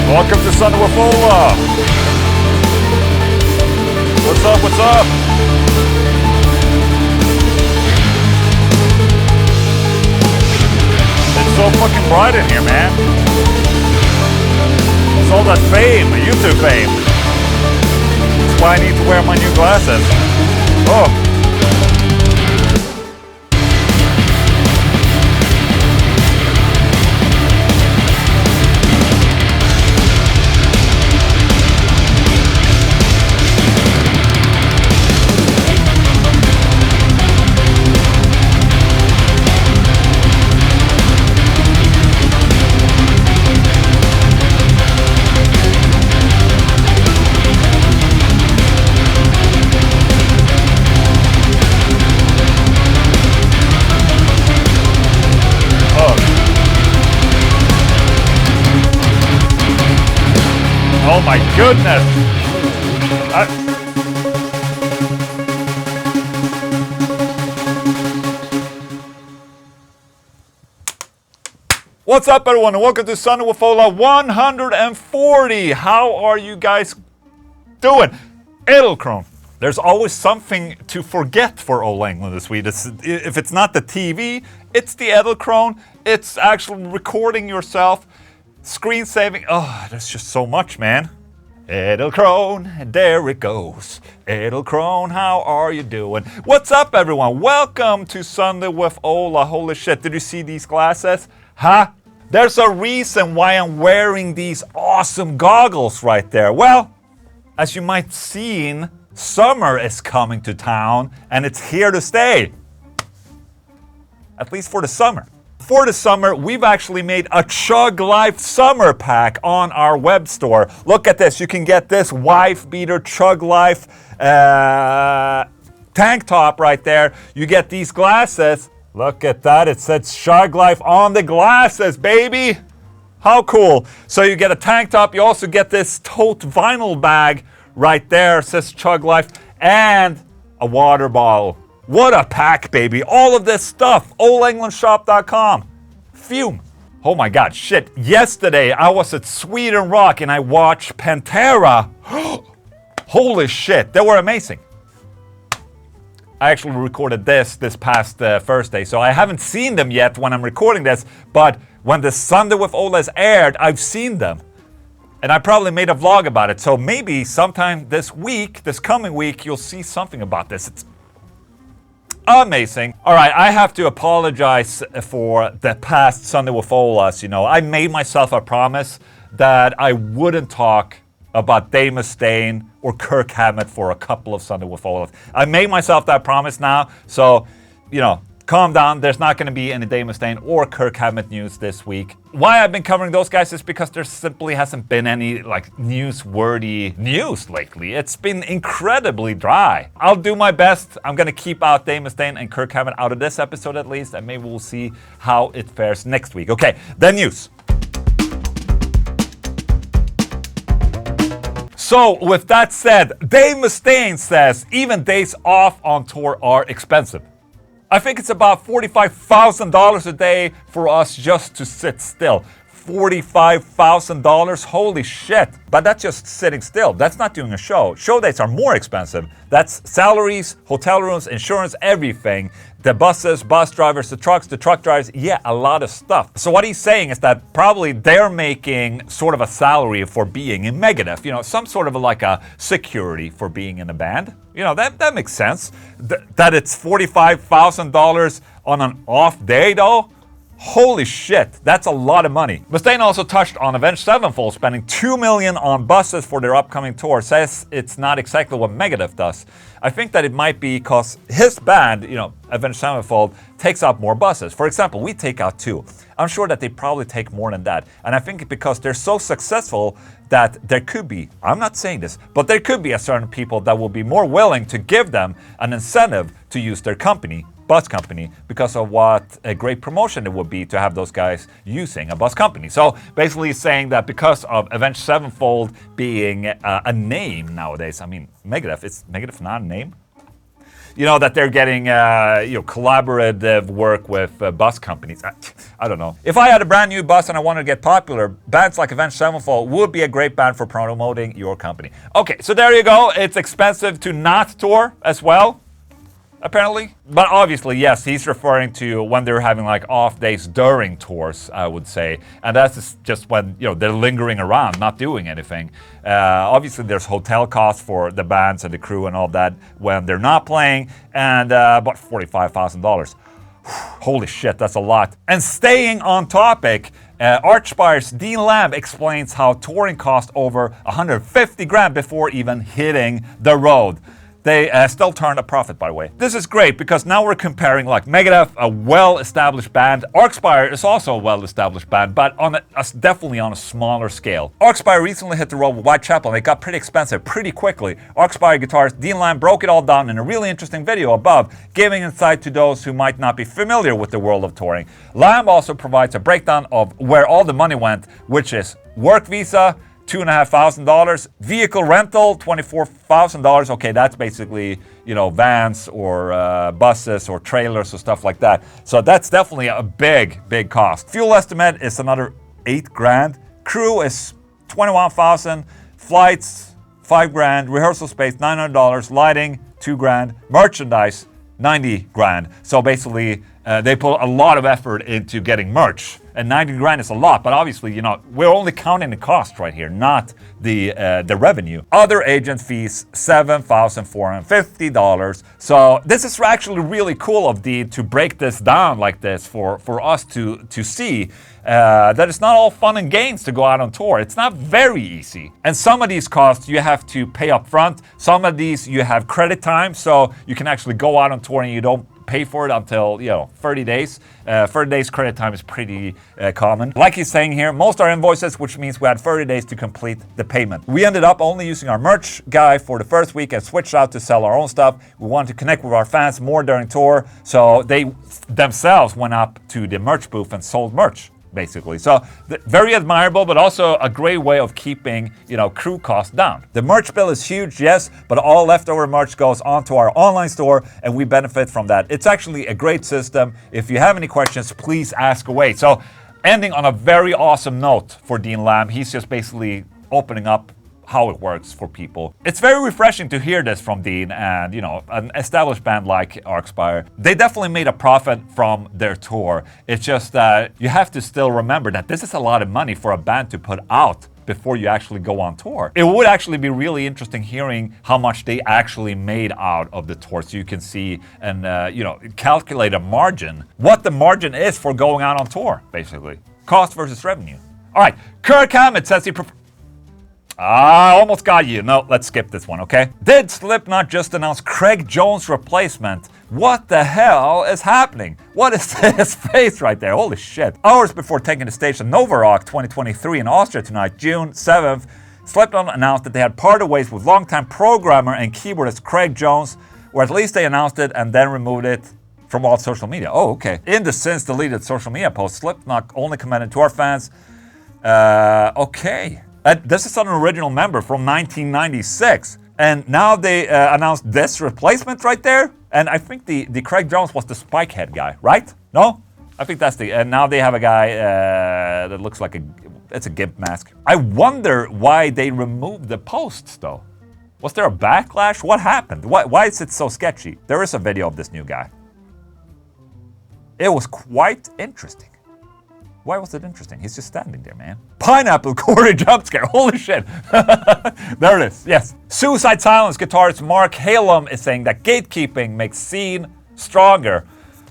Welcome to Sunday With Ola. What's up, what's up? It's so fucking bright in here, man. It's all that fame, YouTube fame. That's why I need to wear my new glasses. Oh. Oh my goodness! What's up, everyone, and welcome to Sunday With Ola 140. How are you guys doing? Edelkrone. There's always something to forget for Ola Englund this week. If it's not the TV, it's the Edelkrone. It's actually recording yourself. Screen saving. Oh, there's just so much, man. Edelkrone, there it goes. Edelkrone, how are you doing? What's up, everyone? Welcome to Sunday With Ola. Holy shit, did you see these glasses? Huh? There's a reason why I'm wearing these awesome goggles right there. Well, as you might have seen, summer is coming to town and it's here to stay. At least for the summer. For the summer, we've actually made a CHUG Life summer pack on our web store. Look at this. You can get this wife beater CHUG Life tank top right there. You get these glasses. Look at that. It says CHUG Life on the glasses, baby. How cool. So you get a tank top. You also get this tote vinyl bag right there. It says CHUG Life. And a water bottle. What a pack, baby. All of this stuff. OlAenglundShop.com. Fume. Oh my god, shit. Yesterday, I was at Sweden Rock and I watched Pantera. Holy shit, they were amazing. I actually recorded this past Thursday, so I haven't seen them yet when I'm recording this, but when the Sunday With Ola is aired, I've seen them. And I probably made a vlog about it, so maybe sometime this week, this coming week, you'll see something about this. It's amazing. All right, I have to apologize for the past Sunday With Olas. You know, I made myself a promise that I wouldn't talk about Dave Mustaine or Kirk Hammett for a couple of Sunday With Olas. I made myself that promise now, so, you know, calm down. There's not going to be any Dave Mustaine or Kirk Hammett news this week. Why I've been covering those guys is because there simply hasn't been any like newsworthy news lately. It's been incredibly dry. I'll do my best. I'm going to keep out Dave Mustaine and Kirk Hammett out of this episode at least, and maybe we'll see how it fares next week. Okay, the news. So with that said, Dave Mustaine says even days off on tour are expensive. I think it's about $45,000 a day for us just to sit still. $45,000? Holy shit. But that's just sitting still. That's not doing a show. Show dates are more expensive. That's salaries, hotel rooms, insurance, everything. The buses, bus drivers, the truck drivers, yeah, a lot of stuff. So what he's saying is that probably they're making sort of a salary for being in Megadeth. You know, some sort of like a security for being in a band. You know, that makes sense. That it's $45,000 on an off day though? Holy shit, that's a lot of money. Mustaine also touched on Avenged Sevenfold spending $2 million on buses for their upcoming tour. Says it's not exactly what Megadeth does. I think that it might be because his band, you know, Avenged Sevenfold, takes out more buses. For example, we take out 2. I'm sure that they probably take more than that. And I think because they're so successful that there could be, I'm not saying this, but there could be a certain people that will be more willing to give them an incentive to use their company, bus company, because of what a great promotion it would be to have those guys using a bus company. So basically saying that because of Avenged Sevenfold being a name nowadays, I mean, Megadeth, is Megadeth not a name? you know, that they're getting, collaborative work with bus companies. I don't know. If I had a brand new bus and I wanted to get popular, bands like Avenged Sevenfold would be a great band for promoting your company. Okay, so there you go. It's expensive to not tour as well, apparently. But obviously, yes, he's referring to when they're having like off days during tours, I would say. And that's just when, you know, they're lingering around, not doing anything. Obviously, there's hotel costs for the bands and the crew and all that when they're not playing, and about $45,000. Holy shit, that's a lot. And staying on topic, Archspire's Dean Lamb explains how touring cost over 150 grand before even hitting the road. They still turned a profit, by the way. This is great because now we're comparing like Megadeth, a well-established band. Archspire is also a well-established band, but definitely on a smaller scale. Archspire recently hit the road with Whitechapel and it got pretty expensive pretty quickly. Archspire guitarist Dean Lamb broke it all down in a really interesting video above, giving insight to those who might not be familiar with the world of touring. Lamb also provides a breakdown of where all the money went, which is work visa, $2,500, vehicle rental, $24,000. Okay, that's basically, you know, vans or buses or trailers or stuff like that. So that's definitely a big cost. Fuel estimate is another 8 grand. Crew is 21,000. Flights, 5 grand. Rehearsal space, $900. Lighting, 2 grand. Merchandise, 90 grand. So basically, they put a lot of effort into getting merch. And 90 grand is a lot, but obviously, you know, we're only counting the cost right here, not the revenue. Other agent fees, $7,450. So this is actually really cool of Dean to break this down like this for us to see that it's not all fun and games to go out on tour. It's not very easy. And some of these costs you have to pay up front. Some of these you have credit time, so you can actually go out on tour and you don't pay for it until, 30 days. 30 days credit time is pretty common. Like he's saying here, most are invoices, which means we had 30 days to complete the payment. We ended up only using our merch guy for the first week and switched out to sell our own stuff. We wanted to connect with our fans more during tour, so they themselves went up to the merch booth and sold merch, basically. So very admirable, but also a great way of keeping, crew costs down. The merch bill is huge, yes, but all leftover merch goes onto our online store and we benefit from that. It's actually a great system. If you have any questions, please ask away. So ending on a very awesome note for Dean Lamb, he's just basically opening up how it works for people. It's very refreshing to hear this from Dean and, an established band like Archspire. They definitely made a profit from their tour. It's just that you have to still remember that this is a lot of money for a band to put out before you actually go on tour. It would actually be really interesting hearing how much they actually made out of the tour, so you can see and, calculate a margin. What the margin is for going out on tour, basically. Cost versus revenue. All right, Kirk Hammett says he I almost got you. No, let's skip this one, okay? Did Slipknot just announce Craig Jones' replacement? What the hell is happening? What is this face right there? Holy shit. Hours before taking the stage at Nova Rock 2023 in Austria tonight, June 7th, Slipknot announced that they had parted ways with longtime programmer and keyboardist Craig Jones, or at least they announced it and then removed it from all social media. Oh, okay. In the since deleted social media post, Slipknot only commented to our fans, okay. This is an original member from 1996, and now they announced this replacement right there. And I think the Craig Jones was the Spikehead guy, right? No, I think that's and now they have a guy that looks like it's a gimp mask. I wonder why they removed the posts though. Was there a backlash? What happened? Why is it so sketchy? There is a video of this new guy. It was quite interesting. Why was it interesting? He's just standing there, man. Pineapple Corey jump scare. Holy shit. There it is. Yes. Suicide Silence guitarist Mark Heylmun is saying that gatekeeping makes scene stronger.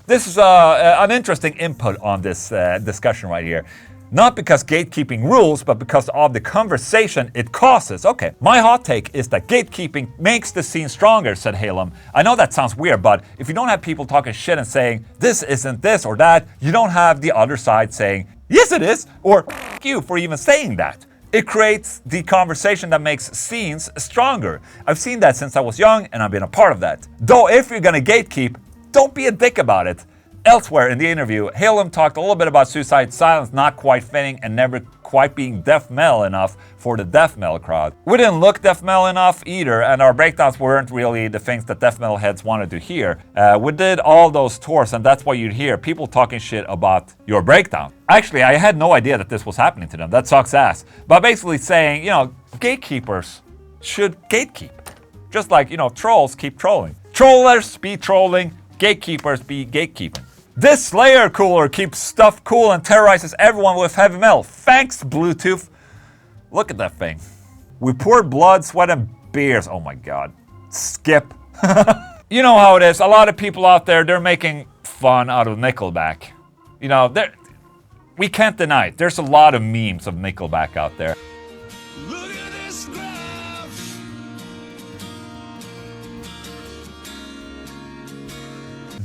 This is an interesting input on this discussion right here. Not because gatekeeping rules, but because of the conversation it causes. Okay, my hot take is that gatekeeping makes the scene stronger, said Heylmun. I know that sounds weird, but if you don't have people talking shit and saying, this isn't this or that, you don't have the other side saying, yes it is, or f*** you for even saying that. It creates the conversation that makes scenes stronger. I've seen that since I was young, and I've been a part of that. Though if you're gonna gatekeep, don't be a dick about it. Elsewhere in the interview, Heylmun talked a little bit about Suicide Silence not quite fitting and never quite being death metal enough for the death metal crowd. We didn't look death metal enough either, and our breakdowns weren't really the things that death metal heads wanted to hear. We did all those tours, and that's why you'd hear people talking shit about your breakdown. Actually, I had no idea that this was happening to them. That sucks ass. But basically saying, you know, gatekeepers should gatekeep. Just like, you know, trolls keep trolling. Trollers be trolling, gatekeepers be gatekeeping. This Slayer cooler keeps stuff cool and terrorizes everyone with heavy metal. Thanks, Bluetooth. Look at that thing. We poured blood, sweat, and beers. Oh my god. Skip. You know how it is. A lot of people out there, they're making fun out of Nickelback. You know, we can't deny it. There's a lot of memes of Nickelback out there. Look at this graph.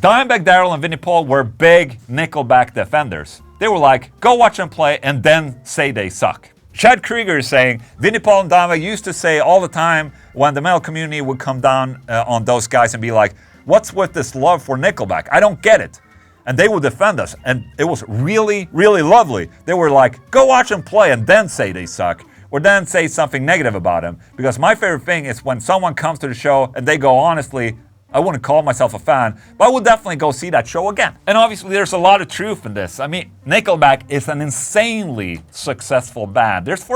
Dimebag and Vinnie Paul were big Nickelback defenders. They were like, go watch them play and then say they suck. Chad Krieger is saying, Vinnie Paul and Dimebag used to say all the time when the metal community would come down on those guys and be like, what's with this love for Nickelback? I don't get it. And they would defend us, and it was really, really lovely. They were like, go watch them play and then say they suck, or then say something negative about them. Because my favorite thing is when someone comes to the show and they go, honestly, I wouldn't call myself a fan, but I would definitely go see that show again. And obviously there's a lot of truth in this. I mean, Nickelback is an insanely successful band. There's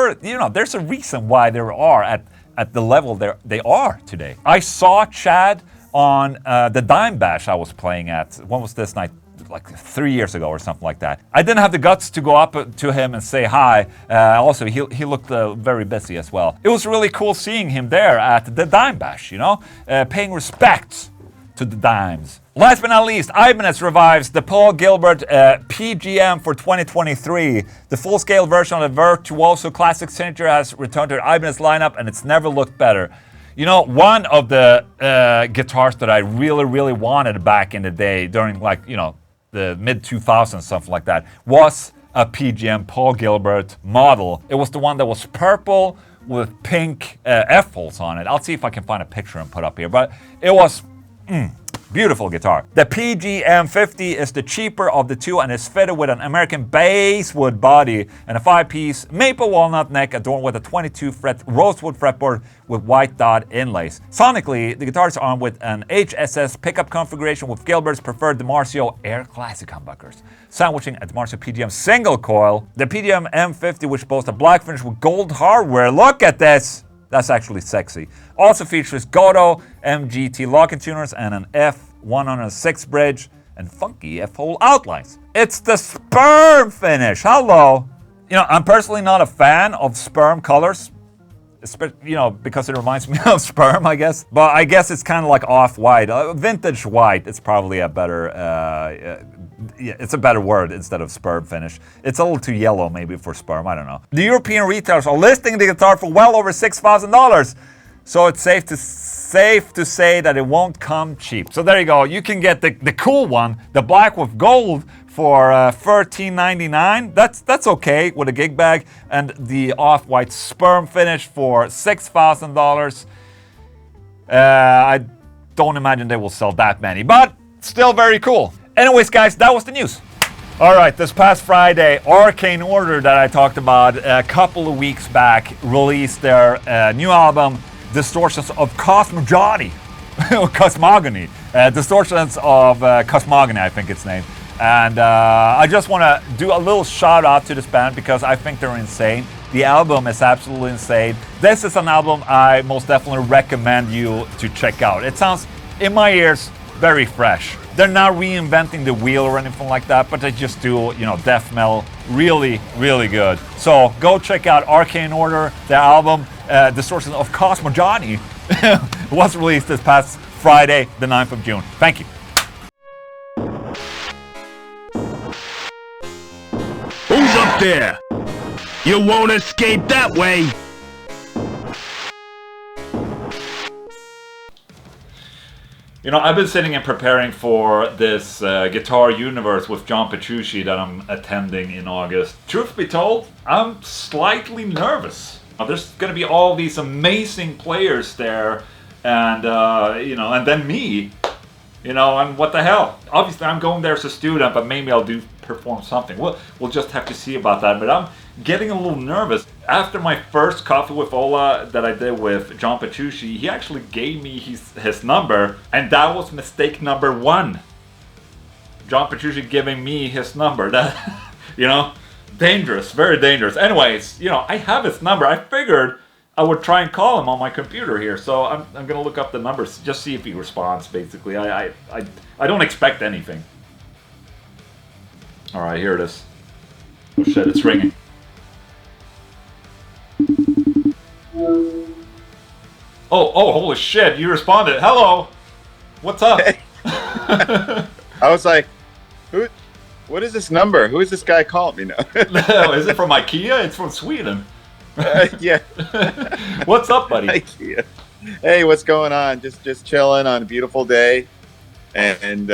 a reason why they are at the level they are today. I saw Chad on the Dime Bash I was playing at. When was this night? Like 3 years ago or something like that. I didn't have the guts to go up to him and say hi. Also, he looked very busy as well. It was really cool seeing him there at the Dime Bash, you know, paying respect to the dimes. Last but not least, Ibanez revives the Paul Gilbert PGM for 2023. The full-scale version of the Virtuoso Classic Signature has returned to the Ibanez lineup, and it's never looked better. You know, one of the guitars that I really, really wanted back in the day, during, like, you know, the mid-2000s, something like that, was a PGM Paul Gilbert model. It was the one that was purple with pink F-holes on it. I'll see if I can find a picture and put up here, but it was beautiful guitar. The PGM50 is the cheaper of the two and is fitted with an American basswood body and a 5-piece maple walnut neck adorned with a 22-fret rosewood fretboard with white dot inlays. Sonically, the guitar is armed with an HSS pickup configuration with Gilbert's preferred DiMarzio Air Classic humbuckers, sandwiching a DiMarzio PGM single coil. The PGM M50, which boasts a black finish with gold hardware. Look at this! That's actually sexy. Also features Goto MGT locking tuners and an F106 bridge and funky F-hole outlines. It's the sperm finish. Hello. You know, I'm personally not a fan of sperm colors, you know, because it reminds me of sperm, I guess. But I guess it's kind of like off-white. Vintage white is probably a better yeah, it's a better word instead of sperm finish. It's a little too yellow maybe for sperm, I don't know. The European retailers are listing the guitar for well over $6,000. So it's safe to say that it won't come cheap. So there you go. You can get the cool one, the black with gold, for $13.99. That's okay with a gig bag. And the off-white sperm finish for $6,000. I don't imagine they will sell that many, but still very cool. Anyways, guys, that was the news. All right, this past Friday, Arcane Order that I talked about a couple of weeks back released their new album, Distortions of Cosmogony. Cosmogony. Distortions of Cosmogony, I think it's named. And I just want to do a little shout out to this band because I think they're insane. The album is absolutely insane. This is an album I most definitely recommend you to check out. It sounds, in my ears, very fresh. They're not reinventing the wheel or anything like that, but they just do, you know, death metal really, really good. So go check out Arcane Order. Their album, Distortion of Cosmogony, was released this past Friday, the 9th of June. Thank you. Who's up there? You won't escape that way. You know, I've been sitting and preparing for this Guitar Universe with John Petrucci that I'm attending in August. Truth be told, I'm slightly nervous. There's going to be all these amazing players there, and you know, and then me. You know, and what the hell? Obviously, I'm going there as a student, but maybe I'll do perform something. We'll just have to see about that. But I'm getting a little nervous. After my first Coffee with Ola that I did with John Petrucci, he actually gave me his number, and that was mistake number 1. John Petrucci giving me his number. That, you know, dangerous, very dangerous. Anyways, you know, I have his number. I figured I would try and call him on my computer here, so I'm gonna look up the numbers, just see if he responds. Basically, I don't expect anything. All right, here it is. Oh shit, it's ringing. Oh, holy shit! You responded. Hello, what's up? Hey. I was like, who? What is this number? Who is this guy calling me now? No, is it from IKEA? It's from Sweden. Yeah. What's up, buddy? IKEA. Hey, what's going on? Just chilling on a beautiful day, and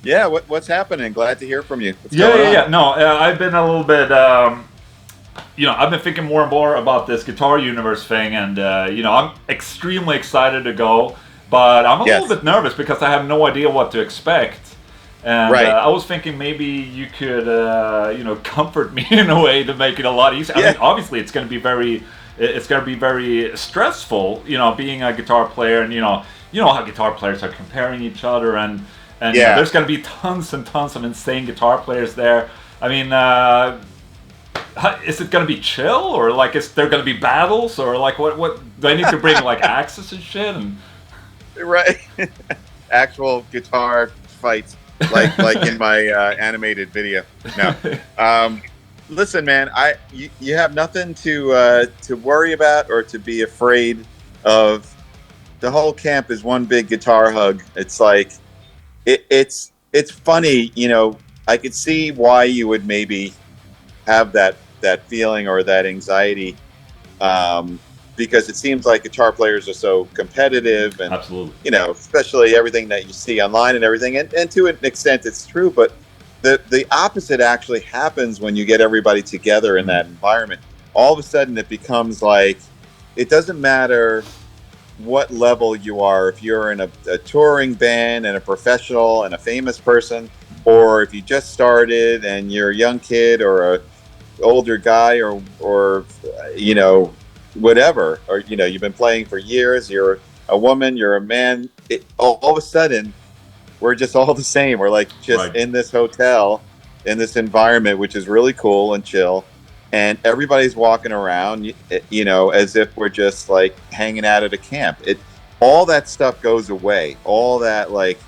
yeah, what's happening? Glad to hear from you. What's going on? Yeah. No, I've been a little bit. You know, I've been thinking more and more about this Guitar Universe thing, and you know, I'm extremely excited to go, but I'm a little bit nervous because I have no idea what to expect. And I was thinking maybe you could, you know, comfort me in a way to make it a lot easier. I mean, obviously, it's going to be very stressful, you know, being a guitar player, and you know how guitar players are comparing each other, and you know, there's going to be tons and tons of insane guitar players there. I mean, is it going to be chill, or like is there going to be battles, or like what do I need to bring, like axes and shit? And right, actual guitar fights. like in my animated video. No, listen, man. You have nothing to worry about or to be afraid of. The whole camp is one big guitar hug. It's like it's funny, you know. I could see why you would maybe have that feeling or that anxiety, because it seems like guitar players are so competitive, and absolutely, you know, especially everything that you see online and everything, and to an extent it's true, but the opposite actually happens when you get everybody together in that environment. All of a sudden it becomes like, it doesn't matter what level you are, if you're in a touring band and a professional and a famous person, or if you just started and you're a young kid or a older guy, or you know, whatever, or you know, you've been playing for years, you're a woman, you're a man, all of a sudden we're just all the same. We're like just in this hotel, in this environment, which is really cool and chill, and everybody's walking around, you know, as if we're just like hanging out at a camp. All that stuff goes away, all that, like,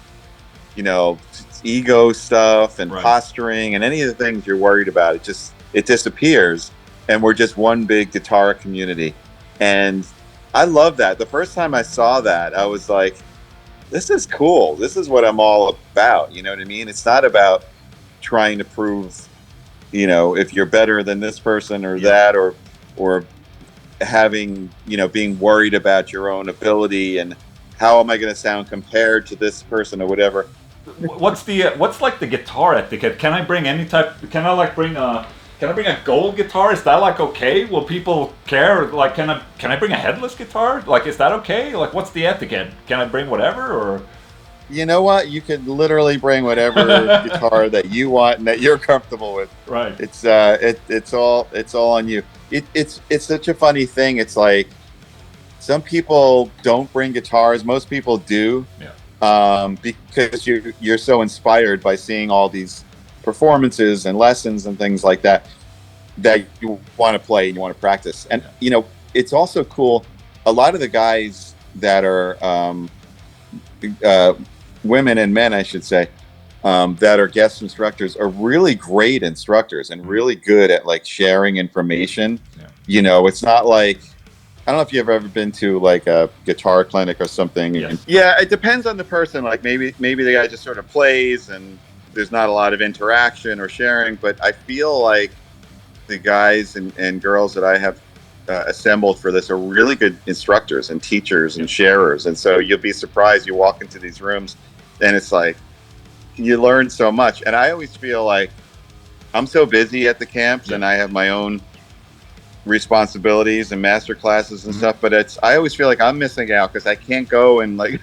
you know, ego stuff and posturing and any of the things you're worried about, it disappears. And we're just one big guitar community. And I love that. The first time I saw that, I was like, this is cool. This is what I'm all about. You know what I mean? It's not about trying to prove, you know, if you're better than this person or that, or having, you know, being worried about your own ability and how am I going to sound compared to this person or whatever. What's like the guitar etiquette? Can I bring any type? Can I bring a gold guitar? Is that like okay? Will people care? Like, can I bring a headless guitar? Like, is that okay? Like, what's the etiquette? Can I bring whatever, or? You know what? You can literally bring whatever guitar that you want and that you're comfortable with. Right. It's all on you. It's such a funny thing. It's like some people don't bring guitars. Most people do. Yeah. Because you're so inspired by seeing all these performances and lessons and things like that you want to play and you want to practice. And you know, it's also cool. A lot of the guys that are women and men, I should say, that are guest instructors are really great instructors and really good at like sharing information. Yeah. You know, it's not like, I don't know if you've ever been to like a guitar clinic or something. Yes. Yeah, it depends on the person. Like maybe the guy just sort of plays and there's not a lot of interaction or sharing, but I feel like the guys and girls that I have assembled for this are really good instructors and teachers and sharers. And so you'll be surprised, you walk into these rooms and it's like, you learn so much. And I always feel like I'm so busy at the camps and I have my own responsibilities and master classes and stuff, but I always feel like I'm missing out because I can't go and like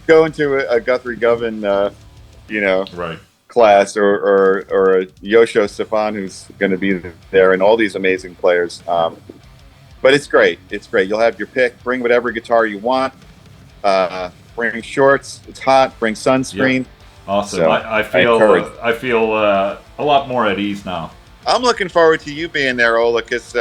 go into a Guthrie Govan, Right. class or a Yosho Stefan who's going to be there, and all these amazing players. But it's great. It's great. You'll have your pick. Bring whatever guitar you want. Bring shorts. It's hot. Bring sunscreen. Yep. Awesome. So, I feel a lot more at ease now. I'm looking forward to you being there, Ola, because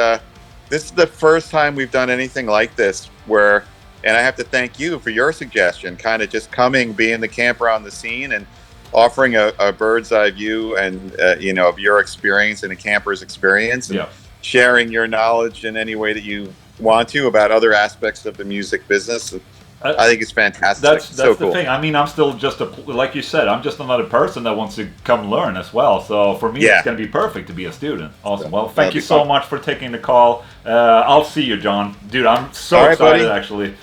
this is the first time we've done anything like this and I have to thank you for your suggestion, kind of just coming, being the camper on the scene and offering a bird's eye view and, of your experience and a camper's experience, and sharing your knowledge in any way that you want to about other aspects of the music business. I think it's fantastic. That's so the cool. thing. I mean, I'm still like you said, I'm just another person that wants to come learn as well. So for me, it's going to be perfect to be a student. Awesome. Well, thank you so much for taking the call. I'll see you, John. Dude, I'm so excited, actually.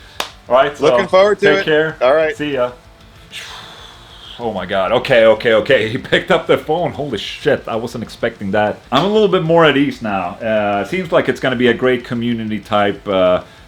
All right. So looking forward to it. Take care. All right. See ya. Oh my God. Okay. He picked up the phone. Holy shit. I wasn't expecting that. I'm a little bit more at ease now. Seems like it's going to be a great community type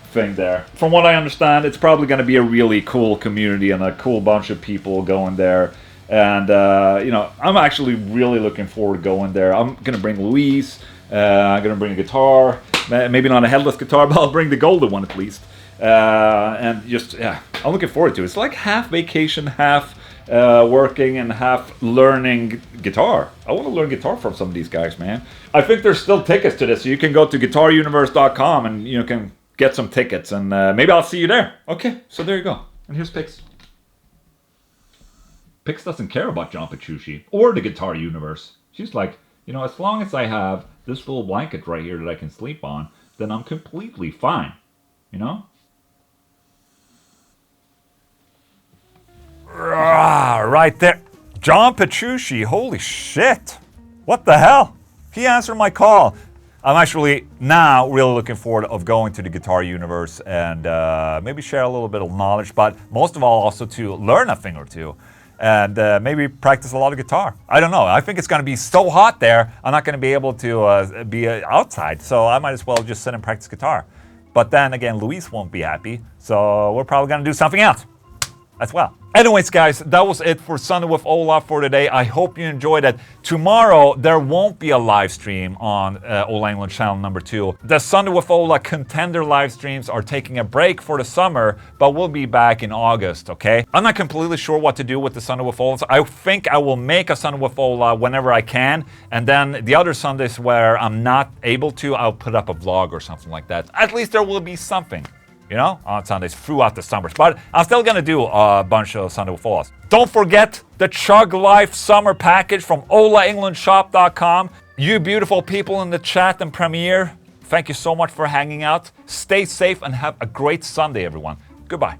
thing there. From what I understand, it's probably going to be a really cool community and a cool bunch of people going there. And, I'm actually really looking forward to going there. I'm going to bring Luis. I'm going to bring a guitar. Maybe not a headless guitar, but I'll bring the golden one at least. I'm looking forward to it. It's like half vacation, half working, and half learning guitar. I want to learn guitar from some of these guys, man. I think there's still tickets to this, so you can go to guitaruniverse.com and you can get some tickets, and maybe I'll see you there. Okay, so there you go. And here's Pix. Pix doesn't care about John Petrucci or the Guitar Universe. She's like, as long as I have this little blanket right here that I can sleep on, then I'm completely fine. Right there. John Petrucci, holy shit. What the hell? He answered my call. I'm actually now really looking forward of going to the Guitar Universe and maybe share a little bit of knowledge, but most of all also to learn a thing or two and maybe practice a lot of guitar. I don't know. I think it's going to be so hot there, I'm not going to be able to be outside, so I might as well just sit and practice guitar. But then again, Luis won't be happy, so we're probably going to do something else as well. Anyways, guys, that was it for Sunday with Ola for today. I hope you enjoyed it. Tomorrow, there won't be a live stream on Ola Englund channel number 2. The Sunday with Ola contender live streams are taking a break for the summer, but we'll be back in August, okay? I'm not completely sure what to do with the Sunday with Ola. So I think I will make a Sunday with Ola whenever I can, and then the other Sundays where I'm not able to, I'll put up a vlog or something like that. At least there will be something, on Sundays throughout the summers. But I'm still going to do a bunch of Sunday with Olas. Don't forget the CHUG Life Summer Package from OlaEnglundShop.com. You beautiful people in the chat and Premiere, thank you so much for hanging out. Stay safe and have a great Sunday, everyone. Goodbye.